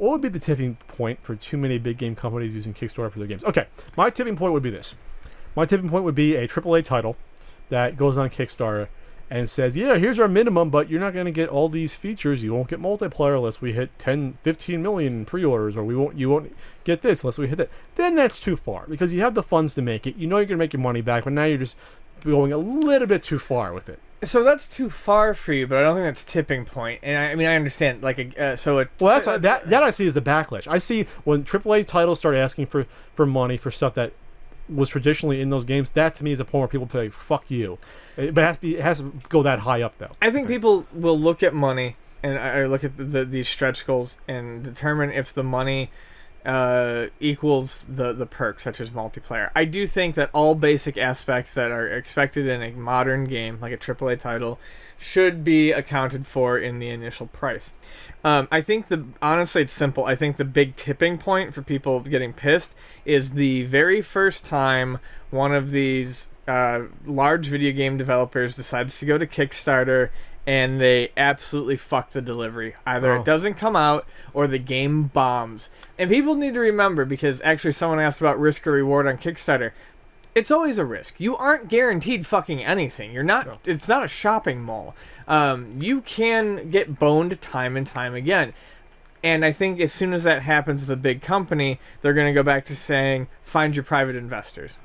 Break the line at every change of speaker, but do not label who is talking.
what would be the tipping point for too many big game companies using Kickstarter for their games? Okay, my tipping point would be this. My tipping point would be a AAA title that goes on Kickstarter and says, yeah, here's our minimum, but you're not going to get all these features. You won't get multiplayer unless we hit 10, 15 million pre-orders, or you won't get this unless we hit that. Then that's too far, because you have the funds to make it. You know you're going to make your money back, but now you're just going a little bit too far with it.
So that's too far for you, but I don't think that's tipping point. And I mean, I understand.
That I see as the backlash. I see when AAA titles start asking for money for stuff that was traditionally in those games. That to me is a point where people say, "Fuck you." But it has to go that high up, though.
I think people will look at money and I look at these stretch goals and determine if the money equals the perks, such as multiplayer. I do think that all basic aspects that are expected in a modern game, like a AAA title, should be accounted for in the initial price. I think honestly, it's simple. I think the big tipping point for people getting pissed is the very first time one of these large video game developers decides to go to Kickstarter and they absolutely fuck the delivery. Either it doesn't come out or the game bombs. And people need to remember, because actually someone asked about risk or reward on Kickstarter. It's always a risk. You aren't guaranteed fucking anything. You're not. No. It's not a shopping mall. You can get boned time and time again. And I think as soon as that happens with a big company, they're going to go back to saying, find your private investors.